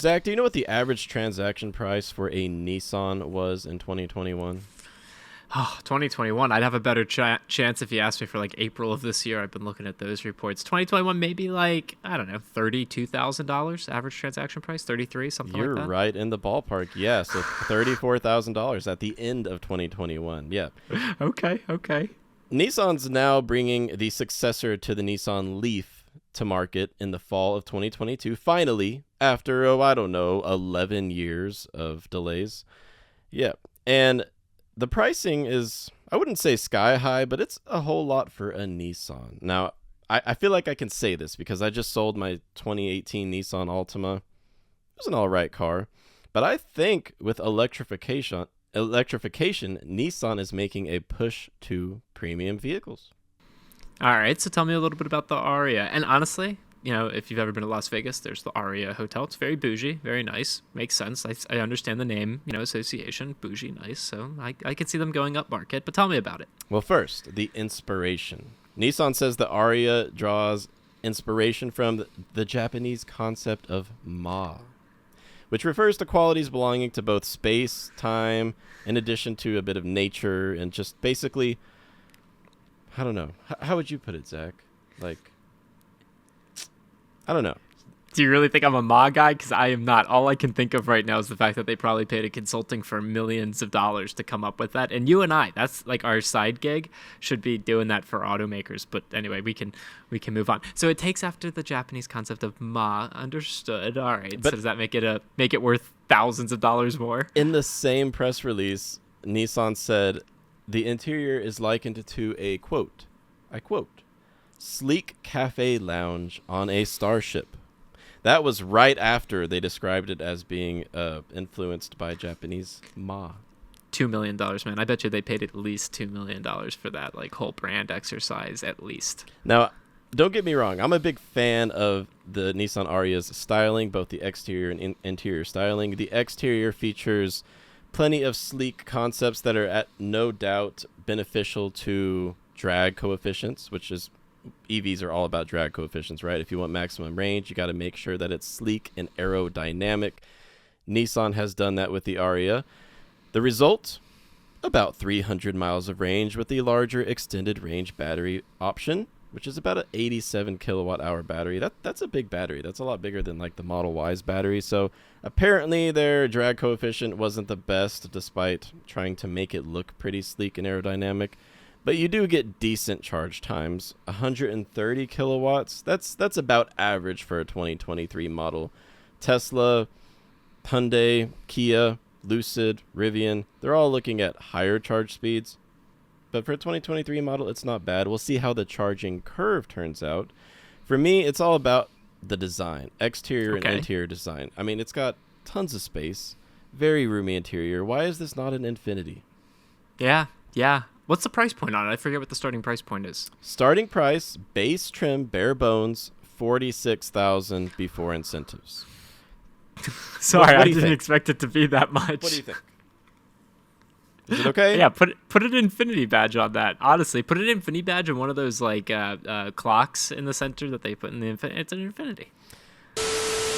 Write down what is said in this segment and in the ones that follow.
Zach, do you know what the average transaction price for a Nissan was in 2021? Oh, 2021. I'd have a better chance if you asked me for like April of this year. I've been looking at those reports. 2021, maybe like, I don't know, $32,000 average transaction price, 33, something You're like that. right in the ballpark. Yeah, so $34,000 at the end of 2021. Yeah. Okay. Nissan's now bringing the successor to the Nissan Leaf to market in the fall of 2022. Finally, after, 11 years of delays. Yeah. And the pricing is, I wouldn't say sky high, but it's a whole lot for a Nissan. Now, I feel like I can say this because I just sold my 2018 Nissan Altima. It was an all right car. But I think with electrification, Nissan is making a push to premium vehicles. All right, so tell me a little bit about the Ariya. And honestly, if you've ever been to Las Vegas, there's the Ariya Hotel. It's very bougie, very nice. Makes sense. I understand the name, association, bougie, nice. So I could see them going up market, but tell me about it. Well, first, the inspiration. Nissan says the Ariya draws inspiration from the Japanese concept of ma, which refers to qualities belonging to both space, time, in addition to a bit of nature, and just basically, I don't know. How would you put it, Zach? I don't know. Do you really think I'm a Ma guy? Because I am not. All I can think of right now is the fact that they probably paid a consulting firm millions of dollars to come up with that. And you and I, that's like our side gig, should be doing that for automakers. But anyway, we can move on. So it takes after the Japanese concept of Ma. Understood. All right. So does that make it worth thousands of dollars more? In the same press release, Nissan said the interior is likened to a quote. I quote, sleek cafe lounge on a starship. That was right after they described it as being influenced by Japanese ma. $2 million, man. I bet you they paid at least $2 million for that whole brand exercise, at least. Now, don't get me wrong. I'm a big fan of the Nissan Ariya's styling, both the exterior and interior styling. The exterior features plenty of sleek concepts that are at no doubt beneficial to drag coefficients, which is EVs are all about drag coefficients, right? If you want maximum range, you got to make sure that it's sleek and aerodynamic. Nissan has done that with the Ariya. The result, about 300 miles of range with the larger extended range battery option, which is about an 87 kilowatt hour battery. That's a big battery. That's a lot bigger than the Model Y's battery. So apparently their drag coefficient wasn't the best, despite trying to make it look pretty sleek and aerodynamic. But you do get decent charge times. 130 kilowatts. That's about average for a 2023 model. Tesla, Hyundai, Kia, Lucid, Rivian, they're all looking at higher charge speeds. But for a 2023 model, it's not bad. We'll see how the charging curve turns out. For me, it's all about the design, exterior and interior design. I mean, it's got tons of space, very roomy interior. Why is this not an Infinity? Yeah. What's the price point on it? I forget what the starting price point is. Starting price, base trim, bare bones, $46,000 before incentives. Sorry, I didn't expect it to be that much. What do you think? Is it okay? Yeah, put an Infinity badge on that. Honestly, put an Infinity badge on one of those clocks in the center that they put in the Infinity. It's an Infinity.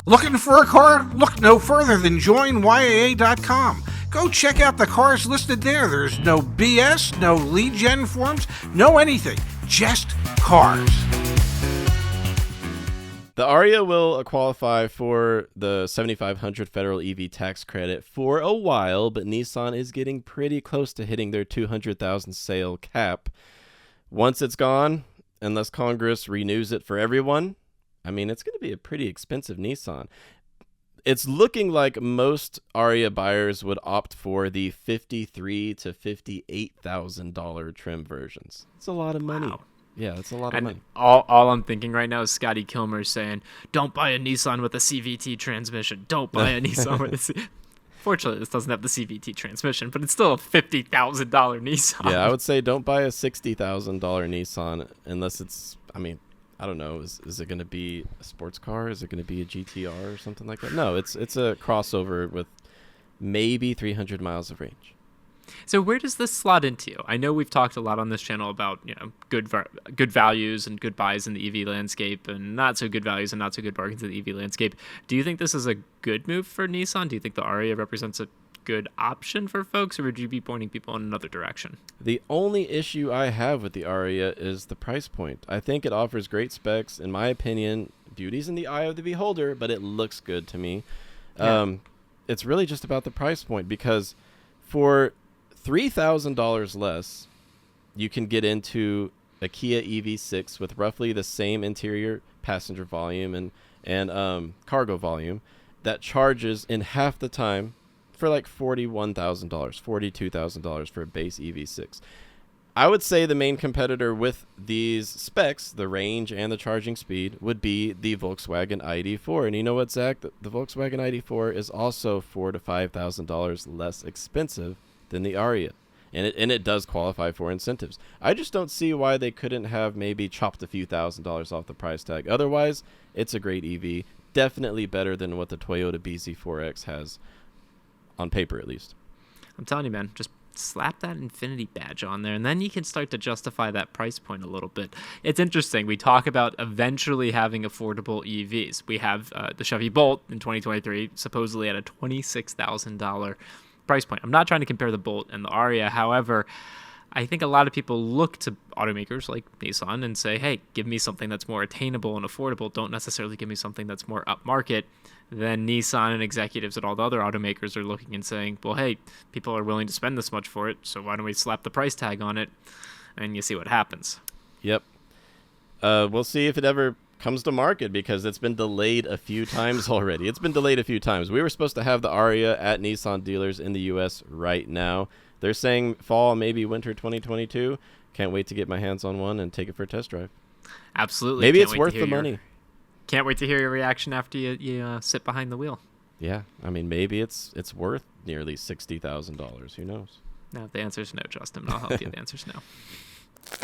Looking for a car? Look no further than joinyaa.com. Go check out the cars listed there. There's no BS, no lead gen forms, no anything. Just cars. The Ariya will qualify for the $7,500 federal EV tax credit for a while, but Nissan is getting pretty close to hitting their 200,000 sale cap. Once it's gone, unless Congress renews it for everyone, I mean, it's going to be a pretty expensive Nissan. It's looking like most Ariya buyers would opt for the $53,000 to $58,000 trim versions. It's a lot of money. Wow. Yeah, it's a lot of money. All I'm thinking right now is Scotty Kilmer saying, "Don't buy a Nissan with a CVT transmission. Don't buy a Nissan with a." Fortunately, this doesn't have the CVT transmission, but it's still a $50,000 Nissan. Yeah, I would say don't buy a $60,000 Nissan unless it's. I mean, I don't know. Is it going to be a sports car? Is it going to be a GTR or something like that? No, it's a crossover with maybe 300 miles of range. So where does this slot into? I know we've talked a lot on this channel about good values and good buys in the EV landscape, and not so good values and not so good bargains in the EV landscape. Do you think this is a good move for Nissan? Do you think the Ariya represents a good option for folks, or would you be pointing people in another direction? The only issue I have with the Ariya is the price point. I think it offers great specs. In my opinion, beauty's in the eye of the beholder, but it looks good to me. Yeah. It's really just about the price point, because for $3,000 less, you can get into a Kia EV6 with roughly the same interior passenger volume and cargo volume that charges in half the time for like $41,000, $42,000 for a base EV6. I would say the main competitor with these specs, the range and the charging speed, would be the Volkswagen ID4. And you know what, Zach? The Volkswagen ID4 is also $4,000 to $5,000 less expensive than the Ariya. And it does qualify for incentives. I just don't see why they couldn't have maybe chopped a few $1,000s off the price tag. Otherwise, it's a great EV. Definitely better than what the Toyota BZ4X has, on paper at least. I'm telling you, man, just slap that Infinity badge on there, and then you can start to justify that price point a little bit. It's interesting. We talk about eventually having affordable EVs. We have the Chevy Bolt in 2023, supposedly at a $26,000 price point. I'm not trying to compare the Bolt and the Ariya. However, I think a lot of people look to automakers like Nissan and say, hey, give me something that's more attainable and affordable. Don't necessarily give me something that's more upmarket. Then Nissan and executives at all the other automakers are looking and saying, well, hey, people are willing to spend this much for it, so why don't we slap the price tag on it? And you see what happens. Yep. We'll see if it ever comes to market, because it's been delayed a few times already. It's been delayed a few times. We were supposed to have the Ariya at Nissan dealers in the U.S. right now. They're saying fall, maybe winter 2022. Can't wait to get my hands on one and take it for a test drive. Absolutely. Maybe it's worth the money. Can't wait to hear your reaction after you sit behind the wheel. Yeah, I mean, maybe it's worth nearly $60,000. Who knows? No, the answer's no, Justin. I'll help you. The answer's no.